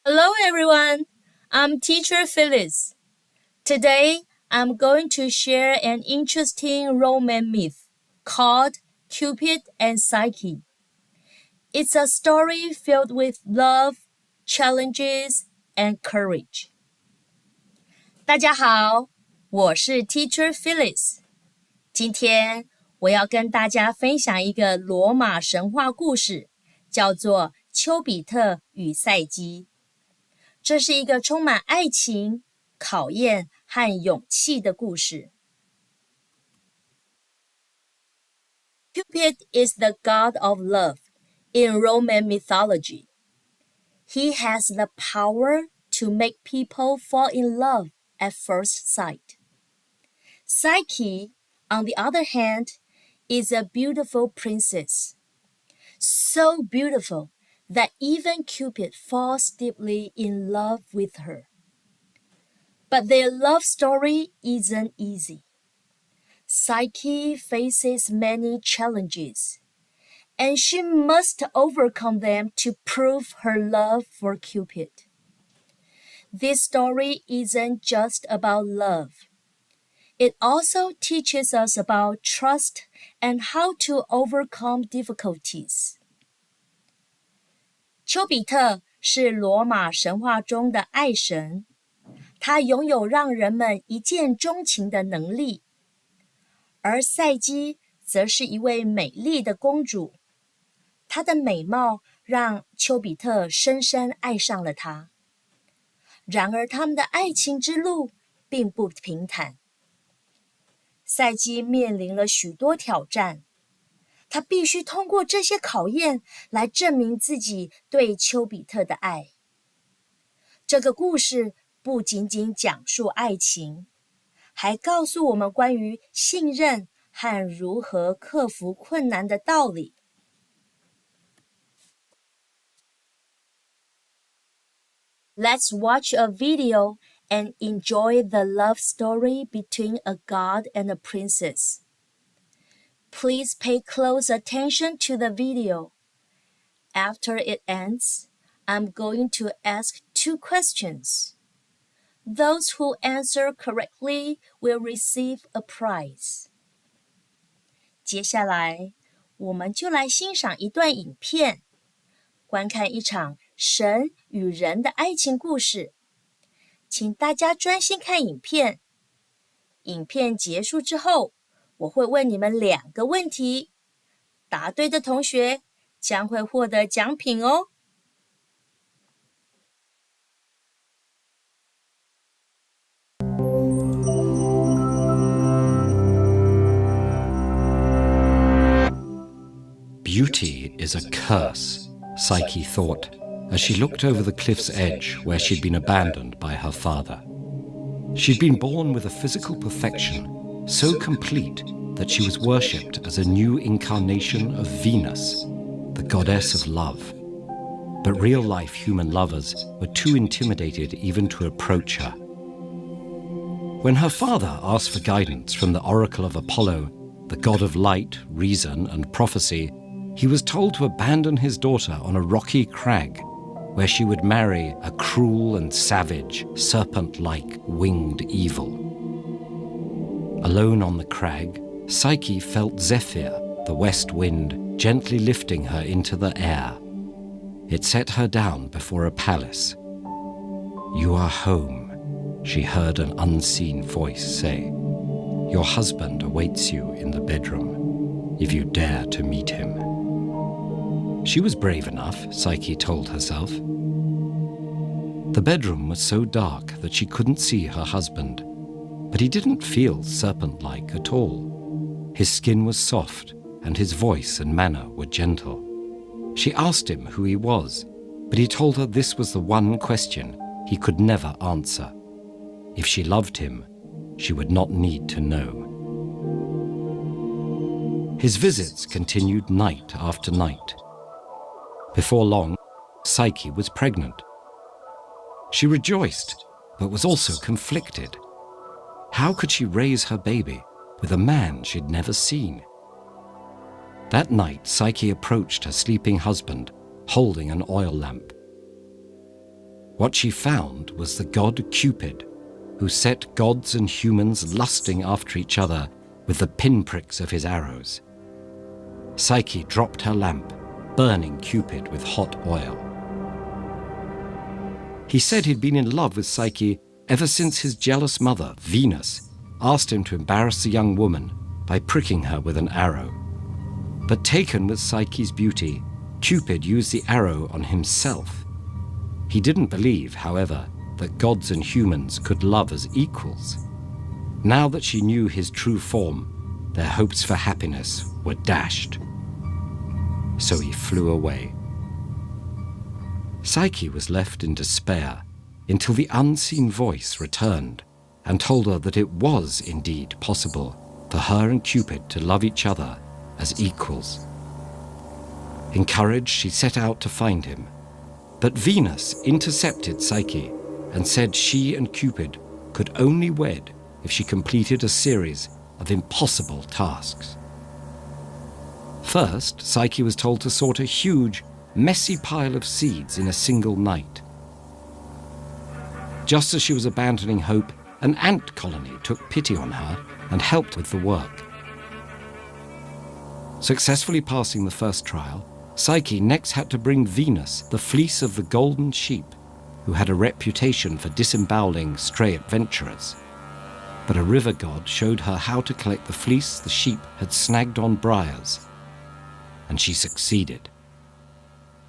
Hello everyone, I'm teacher Phyllis. Today, I'm going to share an interesting Roman myth called Cupid and Psyche. It's a story filled with love, challenges, and courage. 大家好，我是 teacher Phyllis. 今天我要跟大家分享一个罗马神话故事，叫做丘比特与赛姬。这是一个充满爱情、考验和勇气的故事。Cupid is the god of love in Roman mythology. He has the power to make people fall in love at first sight. Psyche, on the other hand, is a beautiful princess. So beautiful that even Cupid falls deeply in love with her. But their love story isn't easy. Psyche faces many challenges, and she must overcome them to prove her love for Cupid. This story isn't just about love. It also teaches us about trust and how to overcome difficulties. 丘比特是罗马神话中的爱神，他拥有让人们一见钟情的能力，而赛姬则是一位美丽的公主，她的美貌让丘比特深深爱上了她。然而他们的爱情之路并不平坦，赛姬面临了许多挑战，他必须通过这些考验来证明自己对丘比特的爱。这个故事不仅仅讲述爱情，还告诉我们关于信任和如何克服困难的道理。Let's watch a video and enjoy the love story between a god and a princess. Please pay close attention to the video. After it ends, I'm going to ask 2 questions. Those who answer correctly will receive a prize. 接下来，我们就来欣赏一段影片，观看一场神与人的爱情故事。请大家专心看影片。影片结束之后，我会问你们2个问题，答对的同学将会获得奖品哦。Beauty is a curse, Psyche thought, as she looked over the cliff's edge where she'd been abandoned by her father. She'd been born with a physical perfection so complete that she was worshipped as a new incarnation of Venus, the goddess of love. But real-life human lovers were too intimidated even to approach her. When her father asked for guidance from the oracle of Apollo, the god of light, reason, and prophecy, he was told to abandon his daughter on a rocky crag, where she would marry a cruel and savage, serpent-like winged evil. Alone on the crag, Psyche felt Zephyr, the west wind, gently lifting her into the air. It set her down before a palace. "You are home," she heard an unseen voice say. "Your husband awaits you in the bedroom, if you dare to meet him." She was brave enough, Psyche told herself. The bedroom was so dark that she couldn't see her husband, but he didn't feel serpent-like at all. His skin was soft, and his voice and manner were gentle. She asked him who he was, but he told her this was the one question he could never answer. If she loved him, she would not need to know. His visits continued night after night. Before long, Psyche was pregnant. She rejoiced, but was also conflicted. How could she raise her baby with a man she'd never seen? That night, Psyche approached her sleeping husband, holding an oil lamp. What she found was the god Cupid, who set gods and humans lusting after each other with the pinpricks of his arrows. Psyche dropped her lamp, burning Cupid with hot oil. He said he'd been in love with Psyche ever since his jealous mother, Venus, asked him to embarrass the young woman by pricking her with an arrow. But taken with Psyche's beauty, Cupid used the arrow on himself. He didn't believe, however, that gods and humans could love as equals. Now that she knew his true form, their hopes for happiness were dashed. So he flew away. Psyche was left in despair until the unseen voice returned and told her that it was indeed possible for her and Cupid to love each other as equals. Encouraged, she set out to find him. But Venus intercepted Psyche and said she and Cupid could only wed if she completed a series of impossible tasks. First, Psyche was told to sort a huge, messy pile of seeds in a single night. Just as she was abandoning hope, an ant colony took pity on her and helped with the work. Successfully passing the first trial, Psyche next had to bring Venus the fleece of the golden sheep, who had a reputation for disemboweling stray adventurers. But a river god showed her how to collect the fleece the sheep had snagged on briars, and she succeeded.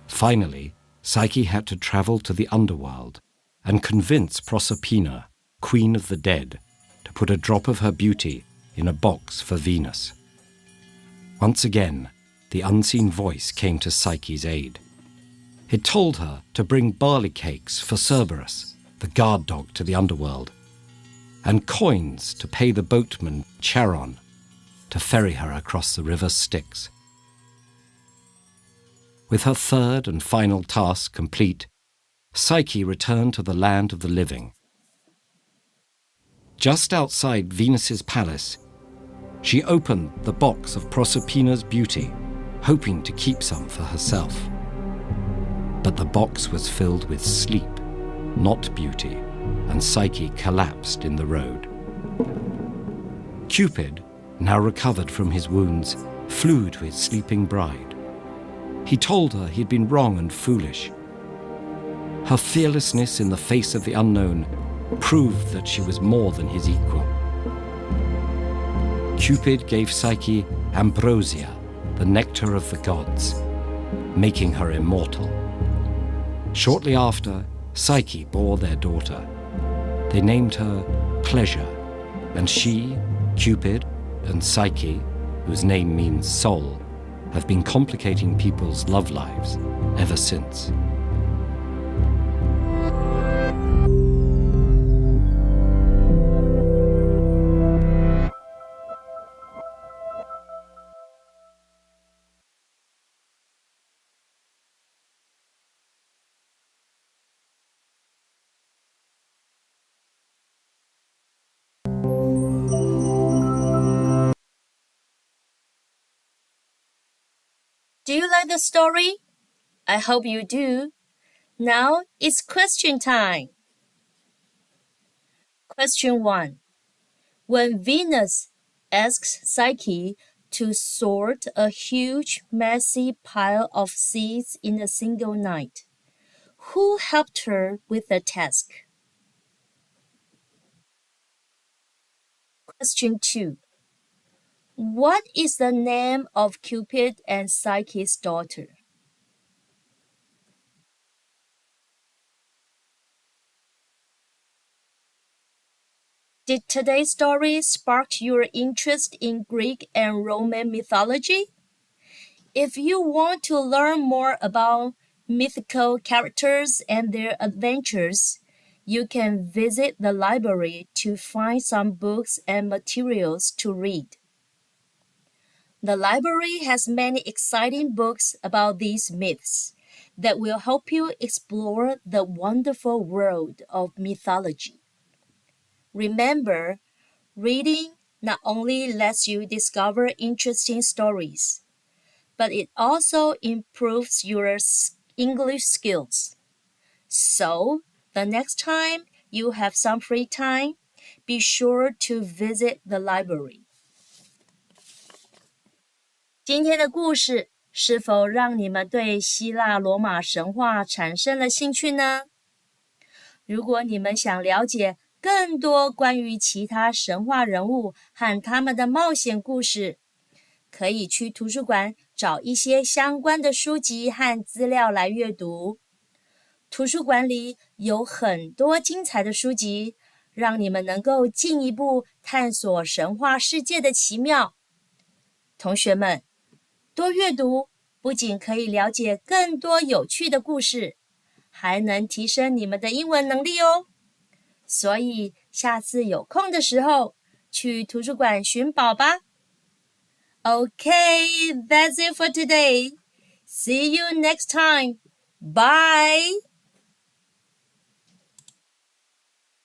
Finally, Psyche had to travel to the underworld and convince Proserpina, queen of the dead, to put a drop of her beauty in a box for Venus. Once again, the unseen voice came to Psyche's aid. It told her to bring barley cakes for Cerberus, the guard dog to the underworld, and coins to pay the boatman Charon to ferry her across the river Styx. With her third and final task complete, Psyche returned to the land of the living. Just outside Venus's palace, she opened the box of Proserpina's beauty, hoping to keep some for herself. But the box was filled with sleep, not beauty, and Psyche collapsed in the road. Cupid, now recovered from his wounds, flew to his sleeping bride. He told her he'd been wrong and foolish. Her fearlessness in the face of the unknown proved that she was more than his equal. Cupid gave Psyche ambrosia, the nectar of the gods, making her immortal. Shortly after, Psyche bore their daughter. They named her Pleasure, and she, Cupid, and Psyche, whose name means soul, have been complicating people's love lives ever since. Do you like the story? I hope you do. Now it's question time. Question 1. When Venus asks Psyche to sort a huge, messy pile of seeds in a single night, who helped her with the task? Question 2. What is the name of Cupid and Psyche's daughter? Did today's story spark your interest in Greek and Roman mythology? If you want to learn more about mythical characters and their adventures, you can visit the library to find some books and materials to read. The library has many exciting books about these myths that will help you explore the wonderful world of mythology. Remember, reading not only lets you discover interesting stories, but it also improves your English skills. So, The next time you have some free time, be sure to visit the library. 今天的故事是否让你们对希腊罗马神话产生了兴趣呢？如果你们想了解更多关于其他神话人物和他们的冒险故事，可以去图书馆找一些相关的书籍和资料来阅读。图书馆里有很多精彩的书籍，让你们能够进一步探索神话世界的奇妙。同学们，多阅读不仅可以了解更多有趣的故事，还能提升你们的英文能力哦。所以下次有空的时候，去图书馆寻宝吧。Okay, that's it for today. See you next time. Bye.